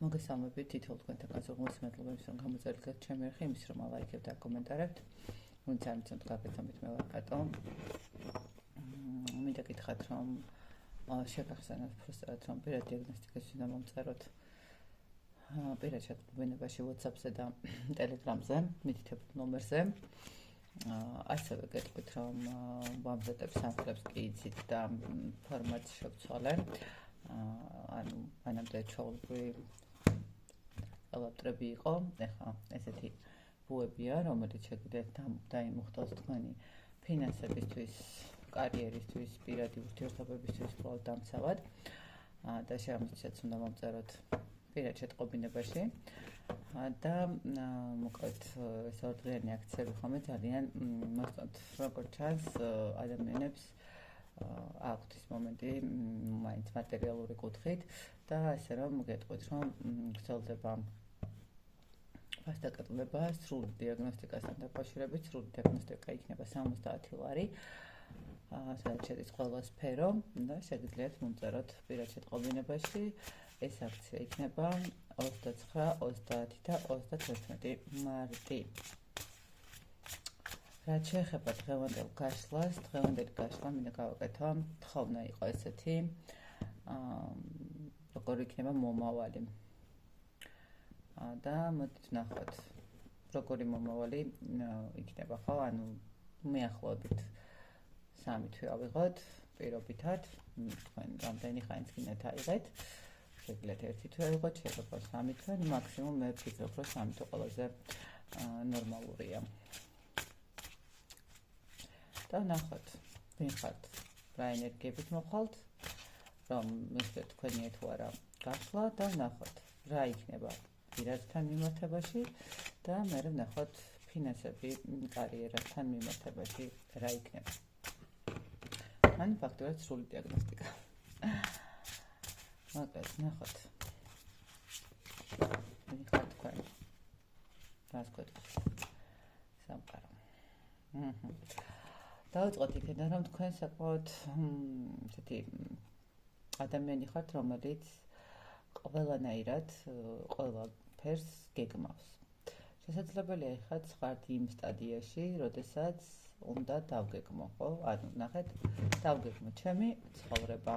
მოგესალმებით თითოეულ თქვენთან განსხვავებული მადლობებს რომ გამოწერეთ ჩემი არხი იმის რომ ლაიქებთ და კომენტარებთ. ვინც არ მიცემთ გაკეთებით მე ვარ კატო. მინდა გითხრათ რომ შეგახსენოთ პროსტატად რომ პირად დიაგნოსტიკას უნდა მომწეროთ პირად შეტყობინებაში WhatsApp-ზე და Telegram-ზე მითითებულ ნომერზე. ასევე გეტყვით რომ ვამზადებ სამხლებს კი იცით და ფორმატს შევცვალე. ანუ მანამდე ჩაოლბი ელაპტრები იყო, ეხლა ესეთი ბუებია, რომელიც შეგიძლიათ დაიმუხტოს თქვენი ფინანსებისთვის, კარიერისთვის, პირადი ურთიერთობებისთვის კვლავ დამცავად და შემიძლიათ უნდა მომწეროთ პირად შეტყობინებაში და მოკლედ ეს ორდღიანი აქციები ხომ ძალიან მოსწონთ, როგორც ჩანს ადამიანებს აქვთ ის მომენტი მაინც მატერიალური კუთხით და ასე რომ გეტყვით რომ გრძელდება ფასდაკატლება სრული დიაგნოსტიკასთან დაკავშირებით. სრული დიაგნოსტიკა იქნება 70 ლარი, სადაც შედის ყველა სფერო და შეგიძლიათ მომწეროთ პირად შეტყობინებაში. ეს აქცია იქნება 29, 30 და 31 მარტი. რაც შეეხება დღევანდელ გაშლას, დღევანდელი გაშლა მინდა გავაკეთო, თხოვნა იყო ესეთი, როგორ იქნება მომავალი. და მოდით ნახოთ, როგორი მომავალი იქნება, ხო? ანუ მეახლოებით 3 თვე ავიღოთ პირობითად, თქვენ რამდენი ხანს გინდათ აიღეთ. შეგიძლიათ 1 თვე ავიღოთ, შეიძლება 3 თვე, მაქსიმუმ მე ვფიქრობ, რომ 3 თვე ყველაზე ნორმალურია. და ნახოთ, ვინ ხართ, რა ენერგიებით მოხვალთ, რომ მისდეთ თქვენი თუ არა გაშლა და ნახოთ, რა იქნება პირადთან მიმართებაში და მე ვნახოთ ფინანსები კარიერასთან მიმართებაში რა იქნება. ან ფაქტობრივად სრული დიაგნოსტიკა. მოკლედ ნახოთ. ვინ ხართ თქვენ? რას გვეტყვით? სამყარო. დავიწყოთ იქიდან რომ თქვენ საკმაოდ ესეთი ადამიანი ხართ, რომელიც ყველანაირად ყველა ფერს გეგმავს. შესაძლებელია ეხაც ხართ იმ სტადიაში, როდესაც უნდა დავგეგმო, ხო? ანუ ნახეთ, დავგეგმო ჩემი ცხოვრება,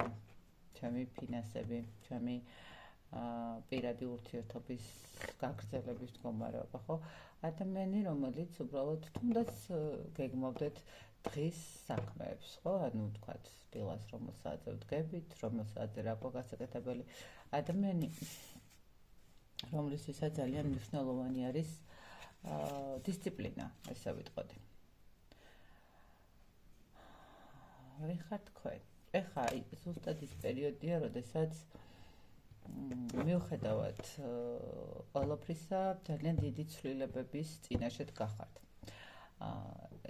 ჩემი ფინანსები, ჩემი პირადი ურთიერთობის გაგრძელების მდგომარეობა, ხო? ადამიანი, რომელიც უბრალოდ თუნდაც გეგმავდეთ დღის საქმეებს, ხო? ანუ თქვათ, დილას რომ საათზე ვდგებით, რომ საათზე რა გასაკეთებელი ადამიანი, რომლისთვისაც ძალიან მნიშვნელოვანი არის დისციპლინა, ესე ვიტყოდი. ვინ ხართ თქვენ? ეხლა ზუსტად ის პერიოდია, როდესაც მიუხედავად ყველაფრისა ძალიან დიდი ცვლილებების წინაშე გახართ.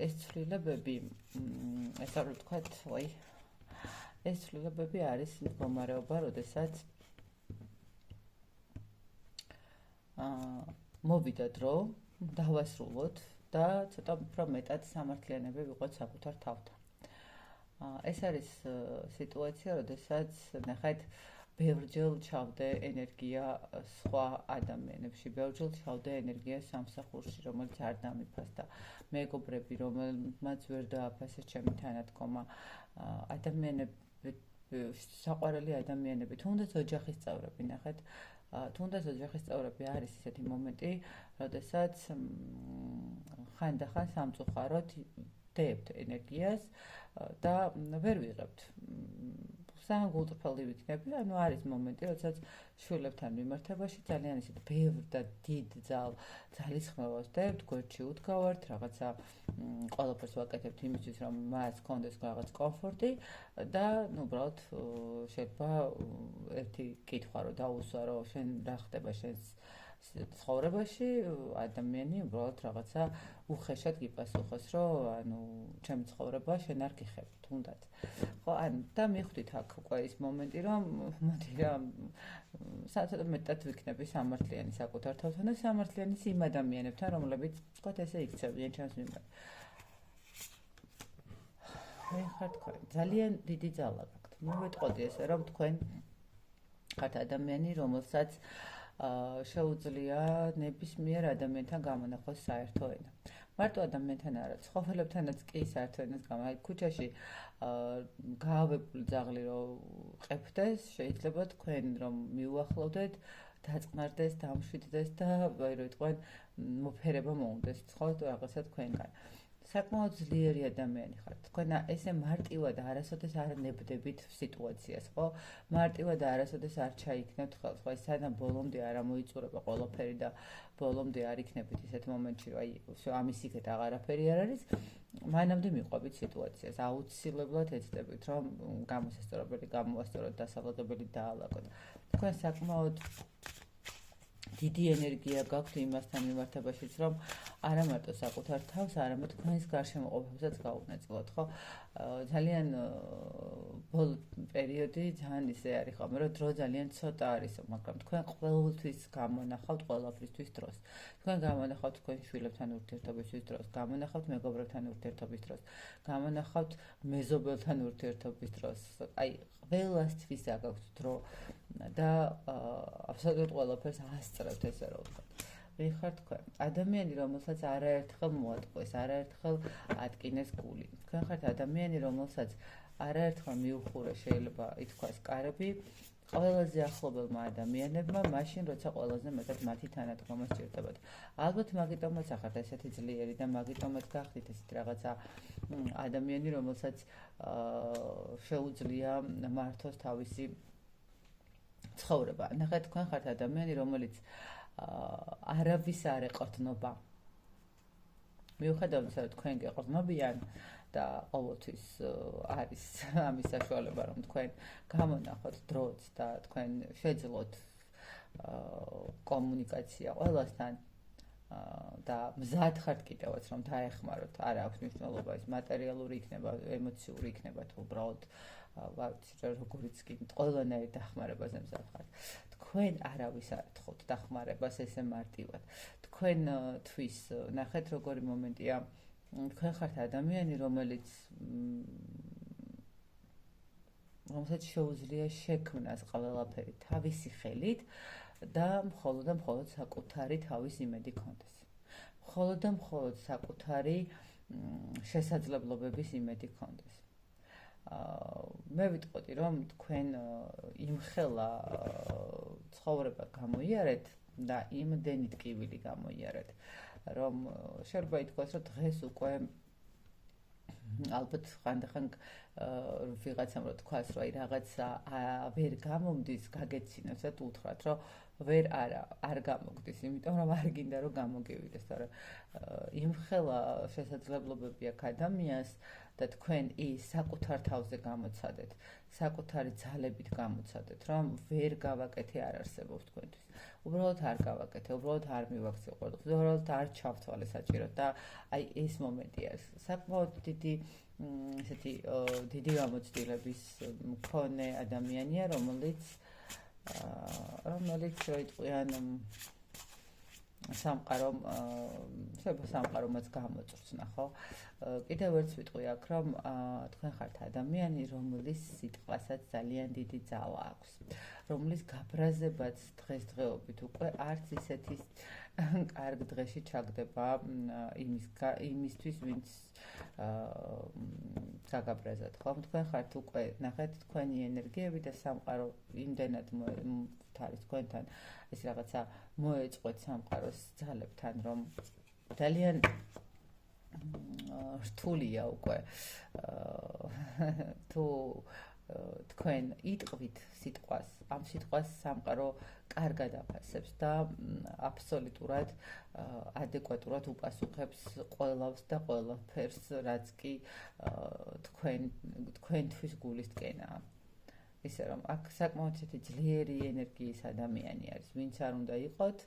ეს ცვლილებები, ესე რომ ვთქვათ, ეს ცვლილებები არის მდგომარეობა, როდესაც მოვიდა დრო, დავასრულოთ და ცოტა უფრო მეტად სამართლიანები ვიყოთ საკუთარ თავთან. ეს არის სიტუაცია, როდესაც ნახეთ, ბევრჯერ ჩავდე ენერგია სხვა ადამიანებში, ბევრჯერ ჩავდე ენერგია სამსახურში, რომელიც არ დამიფასდა. მეგობრები, რომელმაც ვერ დააფასეს ჩემი თანადგომა, ადამიანები, საყვარელი ადამიანები, თუნდაც ოჯახის წევრები, ნახეთ, თუნდაც ოჯახის წევრები არის ისეთი მომენტი, როდესაც ხანდახან სამწუხაროდ დებთ ენერგიას და ვერ ვიღებთ. ძალიან გულწრფელი ვიქნები, ანუ არის მომენტი, როდესაც შვილებთან მიმართებაში ძალიან ისეთ ბევრ და დიდ ძალისხმევას დებთ, გვერდში უდგავართ, რაღაცა ყველაფერს ვაკეთებთ იმისთვის, რომ მას ჰქონდეს რაღაც კომფორტი და უბრალოდ შეიძლება ერთი კითხვა რომ დაუსვა, რომ შენ რა ხდება შენს ცხოვრებაში, ადამიანი უბრალოდ რაღაცა უხეშად გიპასუხოს, რომ ანუ ჩემი ცხოვრება შენ არ გიხები, თუნდაც. ხო, ანუ და მიხვდით აქ უკვე ის მომენტი, რომ მოდი რა საერთოდ მეტად ვიქნები სამართლიანი საკუთარ თავთან და სამართლიანი იმ ადამიანებთან, რომლებიც თქვათ ესე იქცევიან ჩემს მიმართ. ხართ თქვენ, ძალიან დიდი ძალა გაქვთ. მოვეტყოდი ესე, რომ თქვენ ხართ ადამიანი, რომელსაც შეუძლია ნებისმიერ ადამიანთან გამონახოს საერთო ენა. მარტო ადამიანთან არა, ცხოველებთანაც კი საერთო ენას აი ქუჩაში გაავებული ძაღლი რომ ყებდეს, შეიძლება თქვენ რომ მიუახლოვდეთ, დაწყნარდეს, დამშვიდდეს და რო იტყვენ მოფერება მოუნდეს, ხო, რაღაცა თქვენგან. საკმაოდ ძლიერი ადამიანი ხართ. თქვენ ესე მარტივად არასოდეს არ ნებდებით სიტუაციას, ხო? მარტივად არასოდეს არ ჩაიქნებთ ხელს, ხო? სანამ ბოლომდე არ მოიწურება ყველაფერი და ბოლომდე არ იქნებით ისეთ მომენტში, რომ აი, ამის იქეთ აღარაფერი არ არის, მანამდე მიყვებით სიტუაციას. აუცილებლად ეცდებით, რომ გამოსასწორებელი, გამოვასწოროთ, დასალაგებელი დაალაგოთ. თქვენ საკმაოდ დიდი ენერგია გაქვთ იმასთან მიმართებაშიც, რომ არა მარტო საკუთარ თავს, არამედ თქვენს გარშემოყოფებსაც გაუნაწილოთ, ხო? ძალიან ბოლო პერიოდი ძალიან ისე არის ხოლმე, რომ დრო ძალიან ცოტა არის, მაგრამ თქვენ ყოველთვის გამონახავთ ყველაფრისთვის დროს. თქვენ გამონახავთ თქვენ შვილებთან ურთიერთობისთვის დროს, გამონახავთ მეგობრებთან ურთიერთობის დროს, გამონახავთ მეზობელთან ურთიერთობის დროს. აი, ყველასთვის აქვს დრო და აბსოლუტურად ყველაფერს ასწრებთ, ესე რომ ვთქვათ. ვიხარ თქვენ. ადამიანი, რომელსაც არაერთხელ მოატყვეს, არაერთხელ ატკინეს გული. თქვენ ხართ ადამიანი, რომელსაც არაერთხელ მიუხურე შეიძლება ითქვას კარები ყველაზე ახლობელმა ადამიანებმა, მაშინ როცა ყველაზე მეტად მათი თანადგომა სჭირდებათ. ალბათ მაგიტომაც ახართ ესეთი ძლიერი და მაგიტომაც გახდით ესეთ რაღაცა ადამიანი, რომელსაც შეუძლია მართოს თავისი ცხოვრება. ნახეთ, თქვენ ხართ ადამიანი, რომელიც არავის არ ეყრდნობა. მიუხედავად იმისა, რომ თქვენ გეყრდნობიან და ყოველთვის არის ამის საშუალება, რომ თქვენ გამონახოთ დროც და თქვენ შეძლოთ კომუნიკაცია ყველასთან და მზად ხართ კიდევაც რომ დაეხმაროთ, არ აქვს მნიშვნელობა ის მატერიალური იქნება, ემოციური იქნება თუ უბრალოდ როგორიც კი ყველანაირ დახმარებაზე მზად ხართ. თქვენ არავის არ ეთხოვთ დახმარებას ესე მარტივად. თქვენთვის ნახეთ როგორი მომენტია, თქვენ ხართ ადამიანი, რომელსაც შეუძლია შექმნას ყველაფერი თავისი ხელით და მხოლოდ საკუთარი თავის იმედი ქონდეს. მხოლოდ საკუთარი შესაძლებლობების იმედი ქონდეს. მე ვიტყოდი, რომ თქვენ იმხელა ცხოვრება გამოიარეთ და იმდენი ტკივილი გამოიარეთ, რომ შეიძლება ითქვას, რომ დღეს უკვე ალბათ ხანდახან ვიღაცამ რო თქვას, რომ აი რაღაცა ვერ გამომდის, გაგეცინოს და უთხრათ, რომ არ გამოგდის, იმიტომ რომ არ გინდა რომ გამოგივიდეს, თორემ იმხელა შესაძლებლობები აქვს ადამიანს და თქვენ ის საკუთარ თავზე გამოცადეთ, საკუთარი ძალებით გამოცადეთ, რომ ვერ გავაკეთე არ არსებობს თქვენთვის. უბრალოდ არ გავაკეთე, უბრალოდ არ მივაქცე ყველაფერს, უბრალოდ არ ჩავთვალე საჭიროდ და აი ეს მომენტია. საკმაოდ ესეთი დიდი გამოცდილების მქონე ადამიანია, რომელიც რო იტყვიან სამყარომაც გამოწვრთნა, ხო? კიდევ ერთ ვიტყვი აქ, რომ თქვენ ხართ ადამიანი, რომლის სიტყვასაც ძალიან დიდი ძალა აქვს, რომლის გაბრაზებაც დღესდღეობით უკვე არც ისეთი კარგ დღეში ჩაგდება იმისთვის, ვინც გაგაბრაზათ, ხო? თქვენ ხართ უკვე, ნახეთ, თქვენი ენერგიები და სამყარო იმდენად არის თქვენთან ეს რაღაცა მოეწყვეთ სამყაროს ძალებთან, რომ ძალიან რთულია უკვე თუ თქვენ იტყვით სიტყვას, ამ სიტყვას სამყარო კარგად აფასებს და აბსოლუტურად ადეკვატურად უპასუხებს ყველავს და ყველაფერს, რაც კი თქვენთვის გულისკენაა. ისე რომ აქ საკმაოდ ისეთი ძლიერი ენერგიის ადამიანი არის, ვინც არ უნდა იყოთ,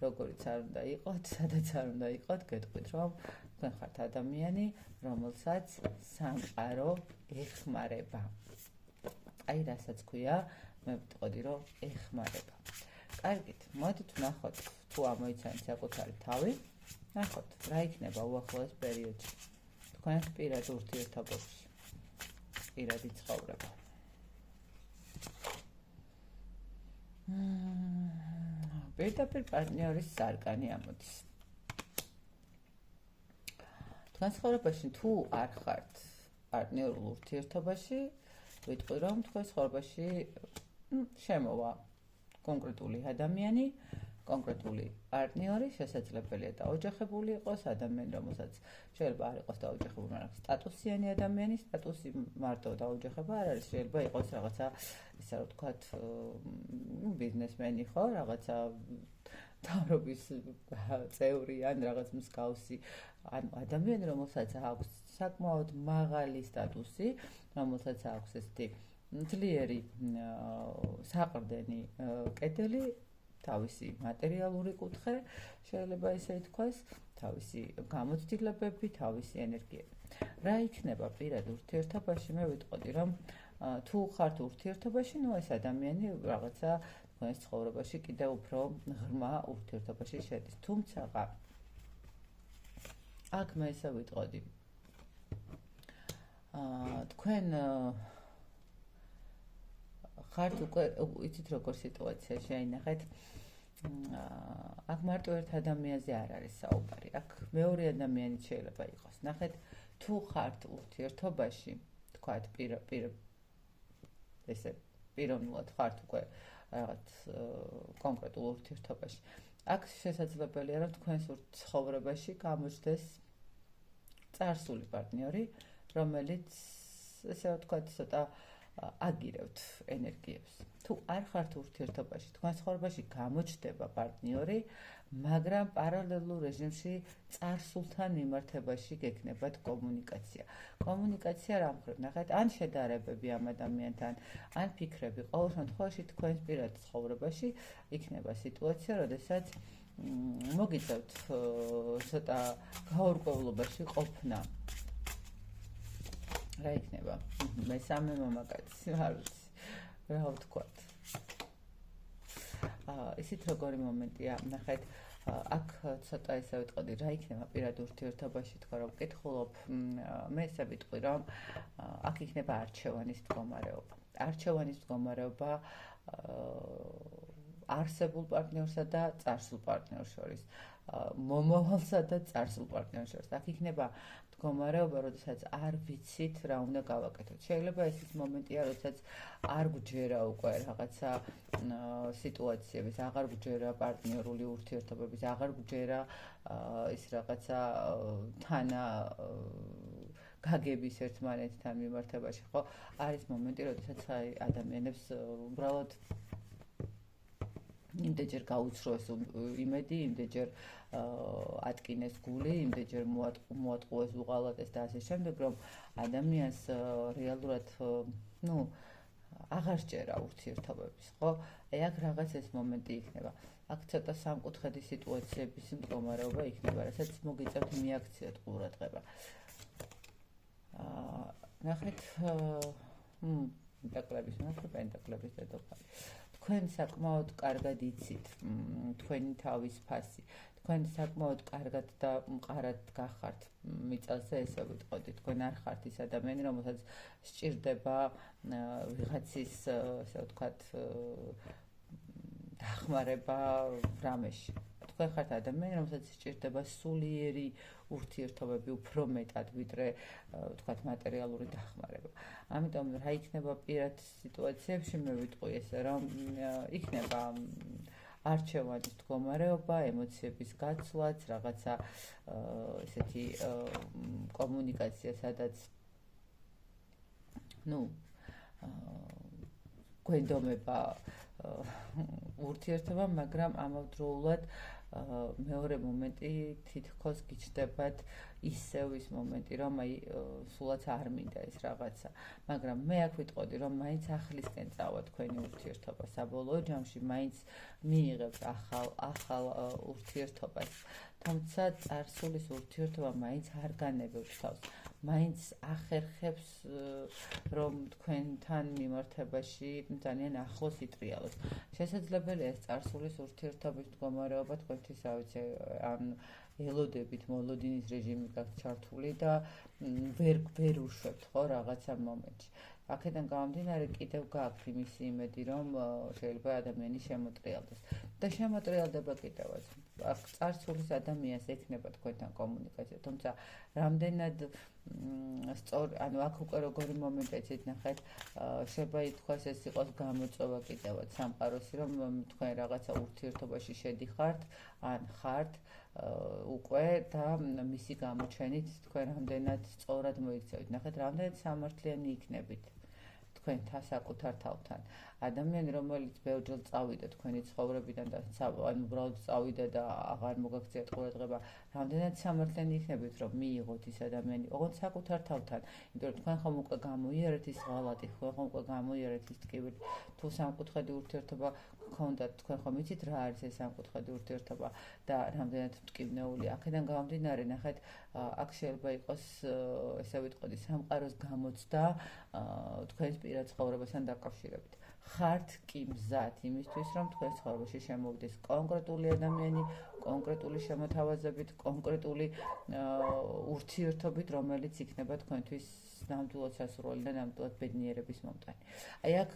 როგორიც არ უნდა იყოთ, სადაც არ უნდა იყოთ, გეტყვით, რომ თქვენ ხართ ადამიანი, რომელსაც სამყარო ეხმარება. აი რასაც ქვია, მე ვიტყოდი, რომ ეხმარება. კარგით, მოდით ვნახოთ, თუ ამოიცანეთ საკუთარი თავი, ნახოთ, რა იქნება უახლოეს პერიოდში. თქვენს პირად ურთიერთობებში, პირადი ცხოვრება. პირდაპირ პარტნიორის სარკანი ამოდის. თქვენ ცხოვრებაში თუ არ ხართ პარტნიორულ ურთიერთობაში, ვიტყვი რომ თქვენ ცხოვრებაში შემოვა კონკრეტული ადამიანი, კონკრეტული პარტნიორი, შესაძლებელია დაოჯახებული იყოს ადამიანი, რომელსაც შეიძლება არ იყოს დაოჯახებული, მაგრამ სტატუსიანი ადამიანი, სტატუსი მარტო დაოჯახება არ არის, შეიძლება იყოს რაღაცა, ისე რომ ვთქვათ, ბიზნესმენი ხო, რაღაცა მთავრობის წევრი ან რაღაც მსგავსი, ანუ ადამიანი, რომელსაც აქვს საკმაოდ მაღალი სტატუსი, რომელსაც აქვს ესეთი ძლიერი საყრდენი კედელი, თავისი მატერიალური კუთხე, შეიძლება ისე ითქვას, თავისი გამოცდილებები, თავისი ენერგიები. რა იქნება პირად ურთიერთობაში, მე ვიტყოდი, რომ თუ ხართ ურთიერთობაში, ეს ადამიანი რაღაცა თქვენს ცხოვრებაში კიდევ უფრო ღრმა ურთიერთობაში შედის. თუმცა აქ მე ესე ვიტყოდი. თქვენ ხართ უკვე იცით როგორ სიტუაცია შეინახეთ. აქ მარტო ერთ ადამიანზე არ არის საუბარი. აქ მეორე ადამიანი შეიძლება იყოს. ნახეთ, თუ ხართ ურთიერთობაში, თქვათ ესე პიროვნულად ხართ უკვე რაღაც კონკრეტულ ურთიერთობაში. აქ შესაძლებელია რომ თქვენს ცხოვრებაში გამოჩნდეს წარსული პარტნიორი, რომელიც ესე ვთქვათ, ცოტა აგირებთ ენერგიებს. თუ არ ხართ ურთიერთობაში, თქვენ ცხოვრებაში გამოჩნდება პარტნიორი, მაგრამ პარალელურ რეჟიმში წარსულთან მიმართებაში გექნებათ კომუნიკაცია. კომუნიკაცია რა მხრივ, ნახეთ, ან შედარებები ამ ადამიანთან, ან ფიქრები. ყოველ შემთხვევაში თქვენს პირად ცხოვრებაში იქნება სიტუაცია, როდესაც მოგიწევთ ცოტა გაურკვევლობაში ყოფნა. რა იქნება? მესამე მამაკაცი, არ ვიცი, რა ვთქვათ. ისეთ როგორი მომენტია, ნახეთ, აქ ცოტა ესე ვიტყოდი, რა იქნება პირად ურთიერთობაში, თქვა რომ ვკითხულობ, მე ესე ვიტყვი, რომ აქ იქნება არჩევანის მდგომარეობა. არჩევანის მდგომარეობა არსებულ პარტნიორსა და წარსულ პარტნიორს შორის, მომავალსა და წარსულ პარტნიორს შორის. აქ იქნება მდგომარეობა, როდესაც არ ვიცით რა უნდა გავაკეთოთ. შეიძლება ეს ის მომენტია, როდესაც არ გვჯერა უკვე რაღაცა სიტუაციების, აღარ გვჯერა პარტნიორული ურთიერთობების, აღარ გვჯერა ის რაღაცა თანა გაგების ერთმანეთთან მიმართებაში, ხო? არის მომენტი, როდესაც ადამიანებს უბრალოდ იმდენჯერ გაუცროეს იმედი, იმდენჯერ ატკინეს გული, იმდენჯერ მოატყუეს უღალატეს და ასე შემდეგ, რომ ადამიანს რეალურად, აღარ სჯერა ურთიერთობების, ხო? აქ რაღაც ეს მომენტი იქნება. აქ ცოტა სამკუთხედი სიტუაციების მდგომარეობა იქნება, რასაც მოგიწევთ მიაქციოთ ყურადღება. ნახეთ, პენტაკლების მონათხრა, პენტაკლების დედოფალი. თქვენ საკმაოდ კარგად იცით თქვენი თავის ფასი. თქვენ საკმაოდ კარგად და მყარად გახართ მიწაზე, ესე ვიტყოდი. თქვენ არ ხართ ის ადამიანი, რომელსაც სჭირდება ვიღაცის, ესე ვთქვათ, დახმარება რამეში. თქვენ ხართ ადამიანი, რომელსაც სჭირდება სულიერი ურთიერთობები უფრო მეტად, ვიდრე ვთქვათ მატერიალური დახმარება. ამიტომ რა იქნება პირად სიტუაციებში, მე ვიტყვი ესე, რომ იქნება არჩევანის მდგომარეობა, ემოციების გაცვლაც, რაღაცა ესეთი კომუნიკაცია, სადაც გვენდომება ურთიერთობა, მაგრამ ამავდროულად მეორე მომენტი თითქოს გიჩნდებათ ისევ ის მომენტი, რომ სულაც არ მინდა ეს რაღაცა, მაგრამ მე აქ ვიტყოდი, რომ მაინც ახლისკენ წავა თქვენი ურთიერთობა, საბოლოო ჯამში მაინც მიიღებთ ახალ ურთიერთობას, თუმცა წარსულის ურთიერთობა მაინც არ განებევთ თავს, მაინც ახერხებს რომ თქვენთან მიმართებაში ძალიან ახლოს იტრიალოს. შესაძლებელია ეს წარსულის ურთიერთობის მდგომარეობა თქვენთვის ან ელოდებით მოლოდინის რეჟიმი გაქვთ ჩართული და ვერ უშვებთ ხო რაღაცა მომენტში. აქედან გამომდინარე კიდევ გაქვთ იმისი იმედი რომ შეიძლება ადამიანი შემოტრიალდეს და შემოტრიალდება კიდევაც. აქ წარსულის ადამიანს ექნება თქვენთან კომუნიკაცია, თუმცა რამდენად ანუ აქ უკვე როგორი მომენტიც ნახეთ, შეიძლება ითქვას ეს იყოს გამოწვევა კიდევაც სამყაროსი, რომ თქვენ რაღაცა ურთიერთობაში შედიხართ ან ხართ უკვე და მისი გამოჩენით თქვენ რამდენად სწორად მოიქცევით. ნახეთ, რამდენად სამართლიანი იქნებით თქვენთან საკუთარ თავთან. ადამიანი, რომელიც ბევრჯერ წავიდა თქვენი ცხოვრებიდან და ანუ უბრალოდ წავიდა და აღარ მოგაქციათ ყურადღება, რამდენად სამართლიანი იქნებით, რომ მიიღოთ ის ადამიანი, ოღონდ საკუთარ თავთან. იმიტომ რომ თქვენ ხომ უკვე გამოიარეთ ის ღალატი, თქვენ ხომ უკვე გამოიარეთ ის ტკივილი, თუ სამკუთხედი ურთიერთობა გქონდათ, თქვენ ხომ იცით რა არის ეს სამკუთხედი ურთიერთობა და რამდენად მტკივნეული. აქედან გამომდინარე, ნახეთ, აქ შეიძლება იყოს ესე ვიტყოდი სამყაროს გამოცდა თქვენს პირად ცხოვრებასთან დაკავშირებით. ხართ კი მზად იმისთვის, რომ თქვენ ცხოვრებაში შემოვიდეს კონკრეტული ადამიანი, კონკრეტული შემოთავაზებით, კონკრეტული ურთიერთობით, რომელიც იქნება თქვენთვის ნამდვილად სასურველი და ნამდვილად ბედნიერების მომტანი. აი აქ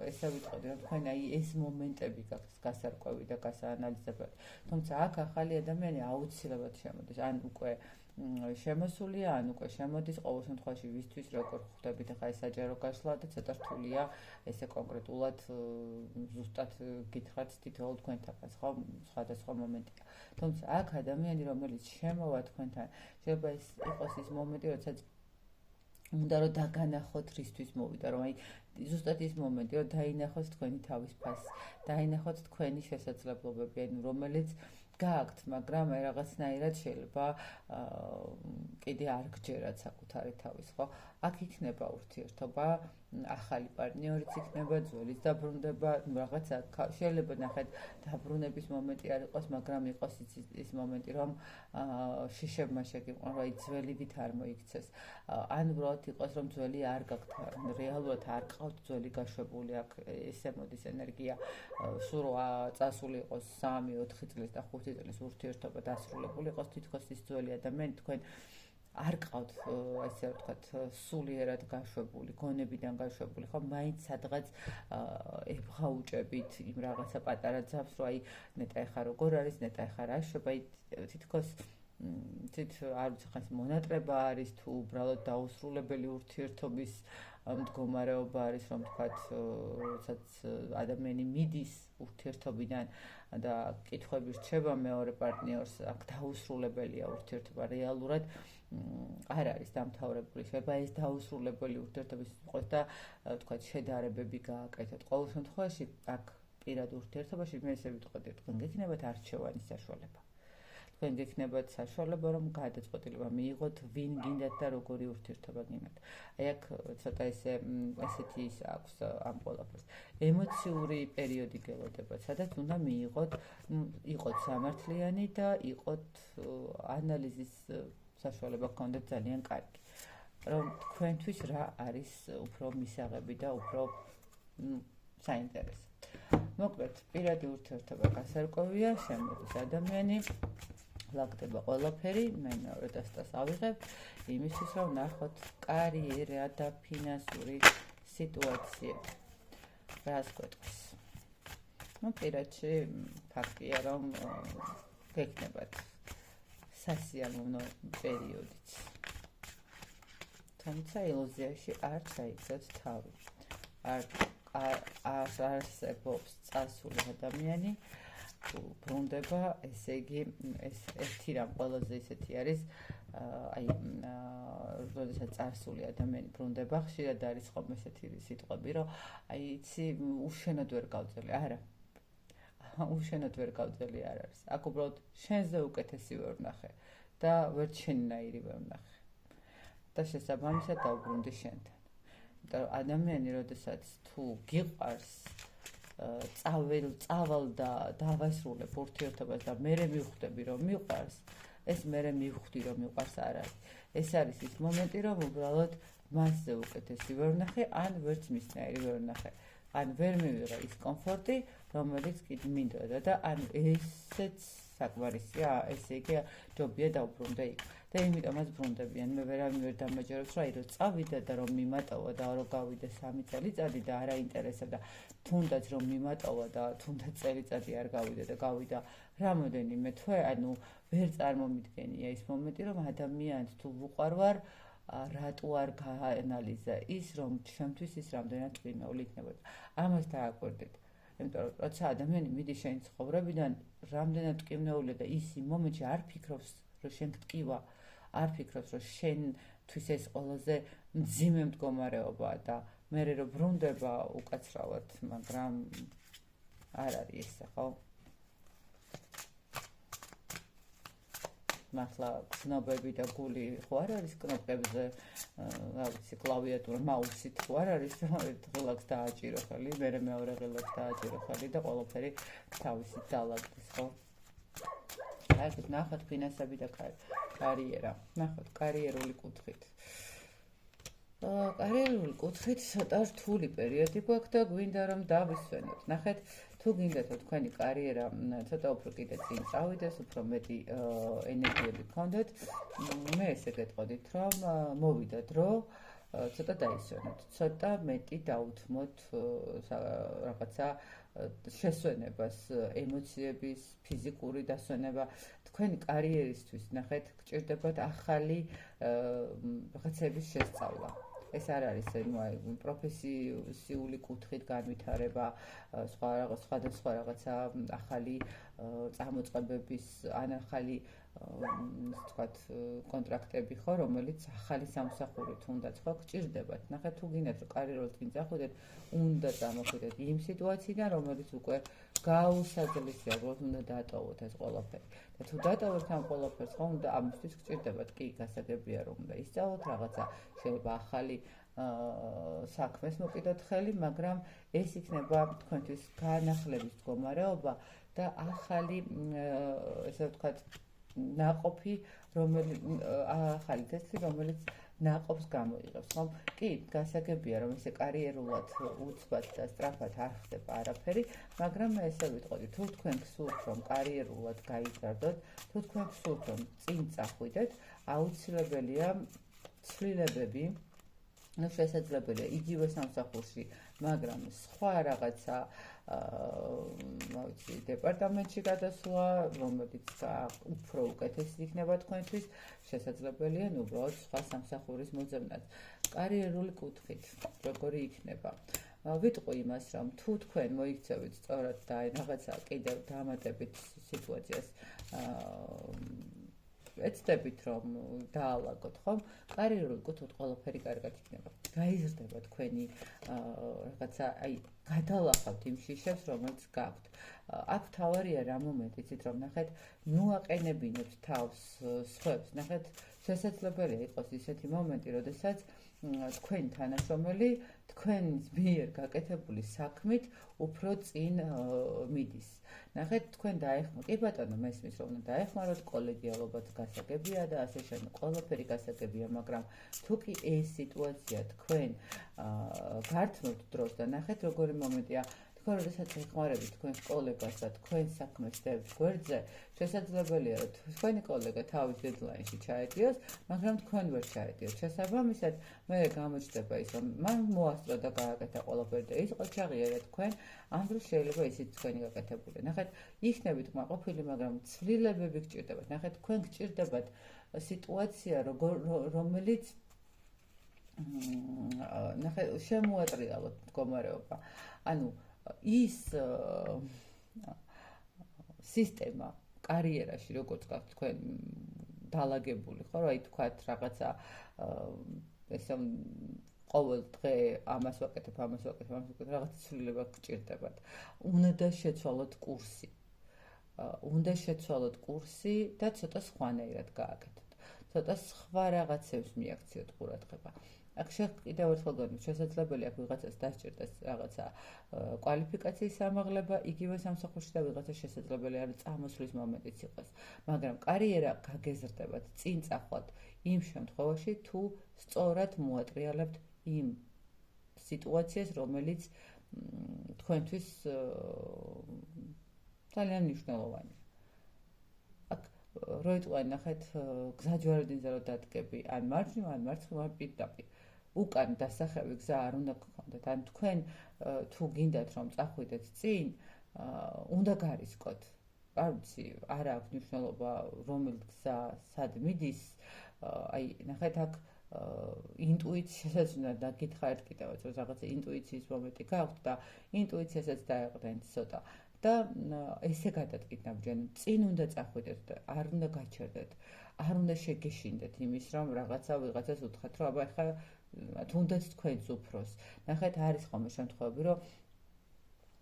ესე ვიტყოდი, რომ თქვენ აი ეს მომენტები გაქვთ გასარკვევი და გასაანალიზებელი. თუმცა აქ ახალი ადამიანი აუცილებლად შემოდის, ან უკვე შემოსულია, ან უკვე შემოდის, ყოველ შემთხვევაში ვისთვის როგორ ხვდებით, ახლა ეს საჯარო გაშლა და ცოტა რთულია ესე კონკრეტულად ზუსტად გითხრათ თითოეულ თქვენთანაც, ხო, სხვადასხვა მომენტია. თუმცა აქ ადამიანი, რომელიც შემოვა თქვენთან, შეიძლება ეს იყოს ის მომენტი, როდესაც უნდა რომ დაგანახოთ რისთვის მოვიდა, რომ აი ზუსტად ის მომენტი, რომ დაინახოთ თქვენი თავის ფასი, დაინახოთ თქვენი შესაძლებლობები, ანუ რომელიც გააქვთ, მაგრამ აი რაღაცნაირად შეიძლება კიდე არ გჯერათ საკუთარი თავის, ხო? აქ იქნება ურთიერთობა, ახალი პარტნიორიც იქნება, ძველიც დაბრუნდება, რაღაცა შეიძლება ნახეთ, დაბრუნების მომენტი არ იყოს, მაგრამ იყოს ის მომენტი, რომ შიშებმა შეგიყვან, რომ აი ძველივით არ მოიქცეს. ან უბრალოდ იყოს, რომ ძველი არ გაქვთ, რეალურად არ ყავთ ძველი გაშვებული, აქ ესე მოდის ენერგია, სულ წასული იყოს 3-4 წლის და 5 წლის ურთიერთობა დასრულებული იყოს, თითქოს ის ძველი ადამიანი თქვენ არ ყავთ, ასე ვთქვათ, სულიერად გაშვებული, გონებიდან გაშვებული, ხო, მაინც სადღაც ებღაუჭებით იმ რაღაცა პატარა ძაბს, რომ აი ნეტა ეხა როგორ არის, ნეტა ეხა რა შვება, აი თითქოს არ ვიცი ხან მონატრება არის თუ უბრალოდ დაუსრულებელი ურთიერთობის მდგომარეობა არის, რომ თქვათ, როდესაც ადამიანი მიდის ურთიერთობიდან და კითხვები რჩება მეორე პარტნიორს, აქ დაუსრულებელია ურთიერთობა რეალურად არ არის დამთავრებული. შეიძლება ეს დაუსრულებელი ურთიერთობის იყოს და თქვათ შედარებები გააკეთოთ. ყოველ შემთხვევაში აქ პირად ურთიერთობაში მე ესე ვიტყოდი, თქვენ გექნებათ არჩევანის საშუალება. თქვენ გექნებათ საშუალება, რომ გადაწყვეტილება მიიღოთ, ვინ გინდათ და როგორი ურთიერთობა გინდათ. აი აქ ცოტა ესეთი ის აქვს ამ ყველაფერს. ემოციური პერიოდი გელოდებათ, სადაც უნდა მიიღოთ, იყოთ სამართლიანი და იყოთ ანალიზის საშუალება გქონდეთ ძალიან კარგი. რომ თქვენთვის რა არის უფრო მისაღები და უფრო საინტერესო. მოკლედ, პირადი ურთიერთობა გასარკვევია, შემოდის ადამიანი, ლაგდება ყველაფერი, მე მეორე დასტას ავიღებ, იმისთვის რომ ნახოთ კარიერა და ფინანსური სიტუაცია. რას გვეტყვის? პირადში ფაქტია, რომ გექნებათ სასიამოვნო პერიოდიც. თუმცა ილუზიაში არ ჩაიგდოთ თავი. არ არსებობს წასული ადამიანი, ბრუნდება, ესე იგი, ეს ერთი რამ ყველაზე ისეთი არის, აი, როდესაც წარსული ადამიანი ბრუნდება, ხშირად არის ხოლმე ესეთი სიტყვები, რომ აი, იცი, უშენოდ ვერ გავწელი, არა. უშენოდ ვერ გავწელი არ არის. აქ უბრალოდ შენზე უკეთესი ვერ ვნახე და ვერც შენნაირი ვერ ვნახე. და შესაბამისად დავბრუნდი შენთან. იმიტომ რომ ადამიანი, როდესაც თუ გიყვარს, წავალ და დავასრულებ ურთიერთობას და მერე მივხვდები, რომ მიყვარს, ეს მერე მივხვდი რომ მიყვარს არ არის. ეს არის ის მომენტი რომ უბრალოდ მასზე უკეთესი ვერ ვნახე, ან ვერც მისნაირი ვერ ვნახე. ან ვერ მივიღე ის კომფორტი, რომელიც კიდე მინდოდა და ან ესეც საკმარისია, ესე იგი ჯობია დავბრუნდე იქ. და იმიტომაც ბრუნდებიან. მე ვერავინ ვერ დამაჯერებს, რომ რომ წავიდე და რომ მიმატოვა და რომ გავიდე 3 წელიწადი და არ აინტერესებდა. თუნდაც რომ მიმატოვა და თუნდაც წელიწადი არ გავიდე და გავიდა რამოდენიმე თვე, ანუ ვერ წარმომიდგენია ის მომენტი, რომ ადამიანს თუ ვუყარვარ, რატო არ გაანალიზა ის, რომ ჩემთვის ის რამდენად ტკივნეული იქნებოდა. ამას დააკვირდით. იმიტომ რომ როცა ადამიანი მიდის შენი ცხოვრებიდან, რამდენად ტკივნეულია და ის იმ მომენტში არ ფიქრობს, რომ შენ ტკივა, არ ფიქრობს, რომ შენთვის ეს ყველაზე მძიმე მდგომარეობაა და მე რომ ბრუნდება უკაცრავად, მაგრამ არ არის ესე, ხო? მართლა ცნობები და გული ხო არ არის კნოპკებზე, რა ვიცი, კლავიატურა, მაუსით ხო არ არის, ღილაკს დააჭირო ხელი, მერე მეორე ღილაკს დააჭირო ხელი და ყველაფერი თავისით დაალაგდეს, ხო? აიგეთ, ნახოთ ფინანსები და კარიერა. ნახოთ კარიერული კუთხით. კარიერული კუთხით ცოტა რთული პერიოდი გვაქვს და გვინდა რომ დავისვენოთ. ნახეთ, თუ გინდათ თქვენი კარიერა ცოტა უფრო კიდე წინ წავიდეს, უფრო მეტი ენერგიები გქონდეთ, მე ესე გეტყოდით, რომ მოვიდა დრო ცოტა დაისვენოთ, ცოტა მეტი დაუთმოთ რაღაცა შესვენებას, ემოციების, ფიზიკური დასვენება. თქვენი კარიერისთვის, ნახეთ, გჭირდებათ ახალი რაღაცების შესწავლა. ეს არ არის პროფესიული კუთხით განვითარება, სხვადასხვა რაღაცა ახალი წარმოწყებების, ან ახალი ვთქვათ, კონტრაქტები ხო, რომელიც ახალი სამსახურით უნდაც ხო გჭირდებათ. ნახეთ, თუ გინდათ რომ კარიერულად წინ წახვიდეთ, უნდა წამოხვიდეთ იმ სიტუაციიდან, რომელიც უკვე გაუსაძლისია, რომ უნდა დატოვოთ ეს ყველაფერი. და თუ დატოვოთ ამ ყველაფერს, ხო, უნდა ამისთვის გჭირდებათ, კი, გასაგებია რომ უნდა ისწავლოთ რაღაცა, შეიძლება ახალი საქმეს მოკიდოთ ხელი, მაგრამ ეს იქნება თქვენთვის განახლების მდგომარეობა და ახალი, ესე ვთქვათ, ნაყოფი, ახალი თესლი, რომელიც ნაყოფს გამოიღებს, ხომ? კი, გასაგებია, რომ ესე კარიერულად უცბად და სწრაფად არ ხდება არაფერი, მაგრამ მე ესე ვიტყოდი, თუ თქვენ გსურთ, რომ კარიერულად გაიზარდოთ, თუ თქვენ გსურთ, რომ წინ წახვიდეთ, აუცილებელია ცვლილებები, ну შესაძლებელია იგივე სამსახურში, მაგრამ სხვა რაღაცა, რა ვიცი, დეპარტამენტში გადასვლა, რომელიც უფრო უკეთესი იქნება თქვენთვის, შესაძლებელია უბრალოდ სხვა სამსახურის მოძებნაც. კარიერული კუთხით, როგორი იქნება? ვიტყვი იმას, რომ თუ თქვენ მოიქცევით სწორად და რაღაცა კიდევ დამატებით სიტუაციას ეცდებით რომ დაალაგოთ, ხომ? კარიერული კუთხით ყველაფერი კარგად იქნება. გაიზრდება თქვენი რაღაცა, აი, გადალახავთ იმ შიშებს, რომელიც გაქვთ. აქ თავარია რა მომენტი, იცით რომ ნახეთ, ნუაყენებინებთ თავს სხვებს. ნახეთ, შესაძლებელია იყოს ისეთი მომენტი, როდესაც თქვენი თანაშრომელი თქვენის მიერ გაკეთებული საქმით უფრო წინ მიდის. ნახეთ, თქვენ დაეხმაროთ, კი ბატონო, მესმის რომ უნდა დაეხმაროთ, კოლეგიალობაც გასაგებია და ასე შემდეგ, ყველაფერი გასაგებია, მაგრამ თუ კი ეს სიტუაცია თქვენ გართმევთ დროს და ნახეთ, როგორი მომენტია, თქვენ როდესაც ეხმარებით თქვენს კოლეგას და თქვენ საქმეს დებთ გვერდზე, შესაძლებელია, რომ თქვენი კოლეგა თავის დედლაინში ჩაედიოს, მაგრამ თქვენ ვერ ჩაედიოთ. შესაბამისად, მე გამოჩნდება ის, რომ მან მოასწრო და გააკეთა ყველაფერი და ის ყოჩაღია თქვენ, ამ დროს შეიძლება ისიც თქვენი გაკეთებული. ნახეთ, იქნებით კმაყოფილი, მაგრამ ცვლილებები გჭირდებათ. ნახეთ, თქვენ გჭირდებათ სიტუაცია, რომელიც ნახეთ, შემოატრიალოთ მდგომარეობა. ანუ ის სისტემა კარიერაში, როგორც გაქვთ თქვენ დალაგებული, ხო, აი თქვათ რაღაცა ესე ყოველ დღე ამას ვაკეთებ, რაღაც ცვლილება გჭირდებათ. უნდა შეცვალოთ კურსი. უნდა შეცვალოთ კურსი და ცოტა სხვანაირად გააკეთოთ. ცოტა სხვა რაღაცებს მიაქციოთ ყურადღება. აქ კიდევ ერთხელ გონით, შესაძლებელია აქ ვიღაცას დასჭირდეს რაღაცა კვალიფიკაციის ამაღლება იგივე სამსახურში და ვიღაცა შესაძლებელია რომ წამოსვლის მომენტიც იყოს. მაგრამ კარიერა გაგეზრდებათ, წინ წახვალთ იმ შემთხვევაში, თუ სწორად მოატრიალებთ იმ სიტუაციას, რომელიც თქვენთვის ძალიან მნიშვნელოვანია. აქ როიტყვენ ნახეთ გზაჯვარედინზე რომ დადგები, ან მარჯვნივ, ან მარცხნივ, ან პირდაპირ. უკან დასახევი გზა არ უნდა გქონდეთ. ან თქვენ თუ გინდათ რომ წახვიდეთ წინ, უნდა გარისკოთ. არ ვიცი, არ აქვს მნიშვნელობა რომელ გზა სად მიდის. აი, ნახეთ აქ ინტუიციასაც უნდა დაგითხარით კიდევაც, რომ რაღაცა ინტუიციის მომენტი გაქვთ და ინტუიციასაც დაეყრდენთ ცოტა. და ესე გადადგით ნაბიჯენ, წინ უნდა წახვიდეთ და არ უნდა გაჩერდეთ. არ უნდა შეგეშინდეთ იმის, რომ რაღაცა ვიღაცას უთხრათ, რომ აბა ხა თუნდაც თქვენს უფროს. ნახეთ, არის ხოლმე შემთხვევები, რომ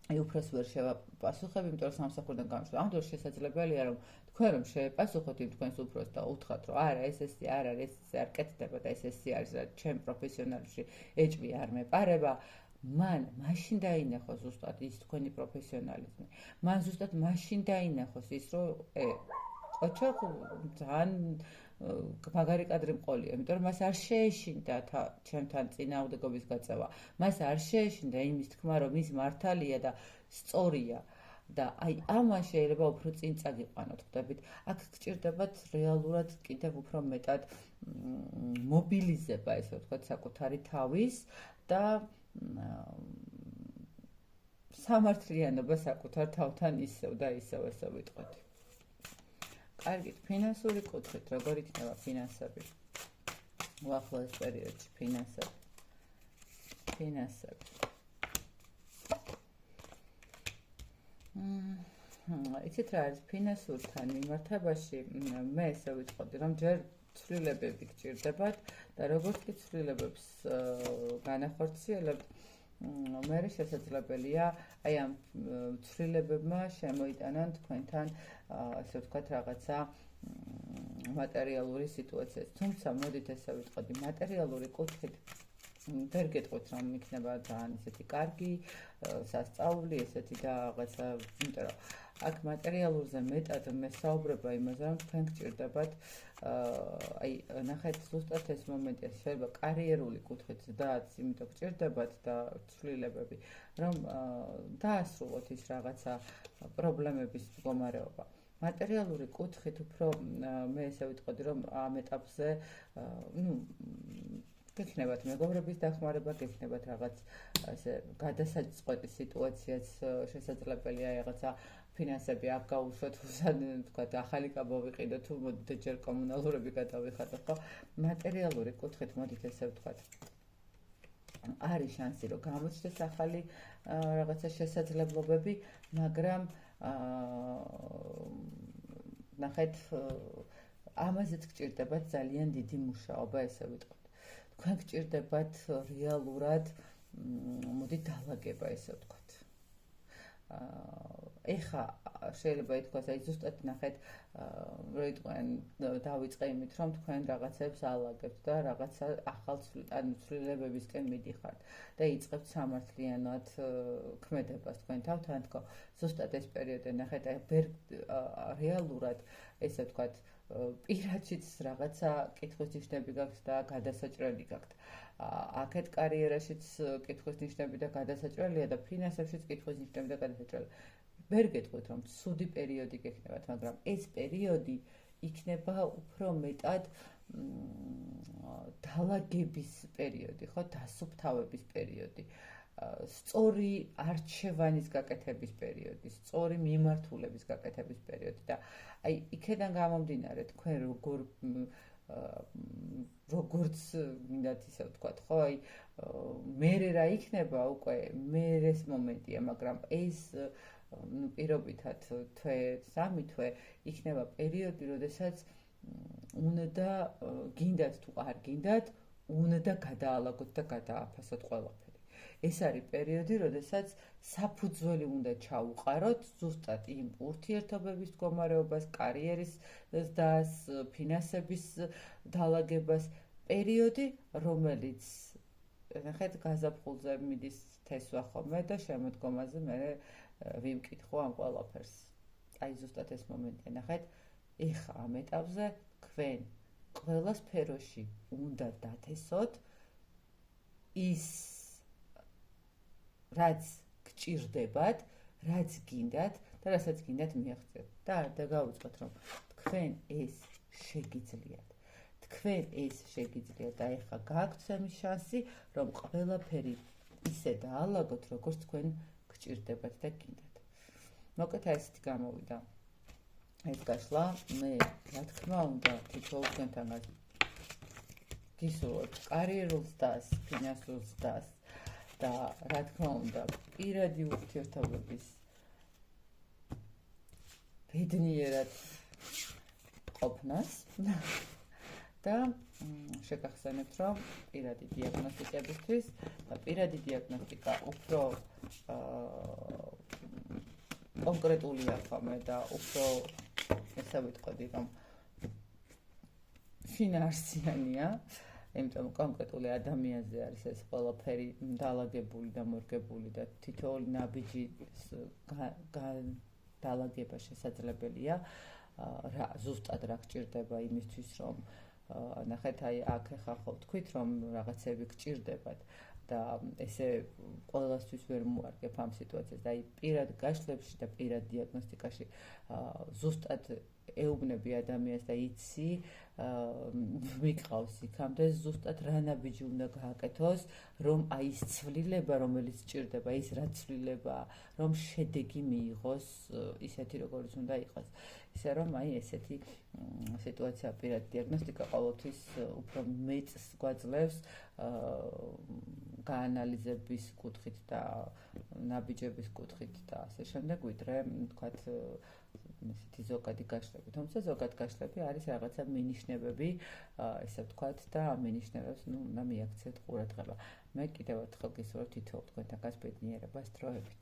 აი უფროს ვერ შევაპასუხებ, იმიტომ რომ სამსახურიდან გამშვიდ. ამ დროს შესაძლებელია, რომ თქვენ რომ შეეპასუხოთ იმ თქვენს უფროს და უთხრათ, რომ არა, ეს არ არის, ეს არ კეთდება და ეს არის, რა ჩემ პროფესიონალში ეჭვი არ მეპარება. მან მაშინ დაინახოს ზუსტად ის თქვენი პროფესიონალიზმი. მან ზუსტად მაშინ დაინახოს ის, რომ ოჩახ ძალიან მაგარი კადრი მყოლია, იმიტომ რომ მას არ შეეშინდა ჩემთან წინააღმდეგობის გაწევა. მას არ შეეშინდა იმის თქმა, რომ ის მართალია და სწორია. და აი ამან შეიძლება უფრო წინ წაგიყვანოთ, ხვდებით. აქ გჭირდებათ რეალურად კიდევ უფრო მეტად მობილიზება, ესე ვთქვათ, საკუთარი თავის და სამართლიანობა საკუთარ თავთან ისევ და ისევ ესე ვიტყვით. კარგით, ფინანსური კუთხით, როგორ იქნება ფინანსები? უახლოეს პერიოდში ფინანსები. იცით რა არის ფინანსურთან მიმართებაში, მე ესე ვიტყოდი, რომ ჯერ ცვლილებები გჭირდებათ და როგორც კი ცვლილებებს განახორციელებთ, მე შესაძლებელია აი ამ ცვლილებებმა შემოიტანონ თქვენთან ასე ვთქვათ რაღაცა მატერიალური სიტუაცია. თუმცა მოდით ესე ვიტყოდი, მატერიალური კუთხით ვერ გეტყვით რომ იქნება ძალიან ესეთი კარგი სასწაული, ესეთი და რაღაცა, იმიტომ რომ აქ მატერიალურზე მეტად მესაუბრება იმაზე, რომ თქვენ გჭირდებათ აი ნახეთ ზუსტად ეს მომენტია, შეიძლება კარიერული კუთხით დაც, იმიტომ გჭირდებათ და ცვლილებები, რომ დაასრულოთ ის რაღაცა პრობლემების მდგომარეობა. მატერიალური კუთხით უფრო მე ესე ვიტყოდი, რომ ამ ეტაპზე გექნებათ მეგობრების დახმარება, გექნებათ რაღაც ასე გადასაწყვეტი სიტუაციაც შესაძლებელია რაღაცა ფინანსები აქ გაუშვათ, ვთქვათ, ახალი კაბა ვიყიდოთ, თუ მოდით ჯერ კომუნალურები გადავიხადოთ, ხო? მატერიალური კუთხით მოდით ესე ვთქვათ. არის შანსი, რომ გამოჩნდეს ახალი რაღაცა შესაძლებლობები, მაგრამ ნახეთ, ამაზეც გჭირდებათ ძალიან დიდი მუშაობა, ესე ვიტყვით. თქვენ გჭირდებათ რეალურად მოდით დალაგება, ესე ვთქვათ. ეხა შეიძლება ითქვას, აი ზუსტად ნახეთ, როიტყვენ დავიწყე იმით, რომ თქვენ რაღაცებს ალაგებთ და რაღაცა ახალ ცვლილებებისკენ მიდიხართ და იწყებთ სამართლიანად ქმედებას თქვენ თავთან, თქო, ზუსტად ეს პერიოდი ნახეთ, აი რეალურად ესე ვთქვათ, პირადშიც რაღაცა კითხვის ნიშნები გაქვთ და გადასაჭრელი გაქვთ. აქეთ კარიერაშიც კითხვის ნიშნები და გადასაჭრელია და ფინანსებშიც კითხვის ნიშნები და გადასაჭრელი. ვერ გეტყვით, რომ ცუდი პერიოდი გექნებათ, მაგრამ ეს პერიოდი იქნება უფრო მეტად დალაგების პერიოდი, ხო, დასუფთავების პერიოდი. სწორი არჩევანის გაკეთების პერიოდი, სწორი მიმართულების გაკეთების პერიოდი და აი იქიდან გამომდინარე თქვენ როგორც მინდათ ისე ვთქვათ, ხო, აი მერე რა იქნება უკვე მერეს მომენტია, მაგრამ ეს პირობითად თვე, 3 თვე იქნება პერიოდი, როდესაც უნდა გინდათ თუ არ გინდათ, უნდა გადაალაგოთ და გადააფასოთ ყველაფერი. ეს არის პერიოდი, როდესაც საფუძველი უნდა ჩაუყაროთ ზუსტად იმ ურთიერთობების მდგომარეობას, კარიერის და ფინანსების დალაგებას, პერიოდი, რომელიც ნახეთ გაზაფხულზე მიდის თესვა ხოლმე და შემოდგომაზე მე ვიმკითხო ამ ყველაფერს. აი ზუსტად ეს მომენტია, ნახეთ, ეხა ამ ეტაპზე თქვენ ყველა სფეროში უნდა დათესოთ ის რაც გჭირდებათ, რაც გინდათ და რასაც გინდათ მიაღწიოთ. და გაუწყოთ, რომ თქვენ ეს შეგიძლიათ. თქვენ ეს შეგიძლიათ და ეხლა გააქვთ სამი შანსი, რომ ყველაფერი ისე დაალაგოთ, როგორც თქვენ გჭირდებათ და გინდათ. მოკლედ ესეთი გამოვიდა ეს გაშლა. მე რა თქმა უნდა თითოეულ თქვენთანაც გისურვებთ კარიერულ ზრდას, ფინანსურ ზრდას და რა თქმა უნდა პირადი ურთიერთობების ბედნიერად ყოფნას და შეგახსენებთ, რომ პირადი დიაგნოსტიკებისთვის და პირადი დიაგნოსტიკა უფრო კონკრეტულია ხოლმე და უფრო ესე ვიტყოდი, რომ შინაარსიანია, იმიტომ რომ კონკრეტული ადამიანზე არის ეს ყველაფერი დალაგებული და მორგებული და თითოეული ნაბიჯი დალაგება შესაძლებელია, ზუსტად რა გჭირდება იმისთვის, რომ ნახეთ, აი აქ ახლა ხო თქვით, რომ რაღაცები გჭირდებათ და ესე ყველასთვის ვერ მოარგებ ამ სიტუაციას და აი პირად გაშლებში და პირად დიაგნოსტიკაში ზუსტად ეუბნები ადამიანს და იცი მიყავს იქამდე ზუსტად რა ნაბიჯი უნდა გააკეთოს, რომ აი ის ცვლილება, რომელიც ჭირდება, ის რა ცვლილებაა, რომ შედეგი მიიღოს ისეთი, როგორც უნდა იყოს. ისე რომ აი ესეთი სიტუაცია პირად დიაგნოსტიკა ყოველთვის უფრო მეწს გვაძლევს გაანალიზების კუთხით და ნაბიჯების კუთხით და ასე შემდეგ, ვიდრე თქვათ ესეთი ზოგადი გაშლები. თუმცა ზოგად გაშლები არის რაღაცა მინიშნებები, ესე ვთქვათ და ამ მინიშნებებს უნდა მიაქციოთ ყურადღება. მე კიდევ ერთხელ გისურვებთ თითოეულ თქვენთაგან ბედნიერებას დროებით.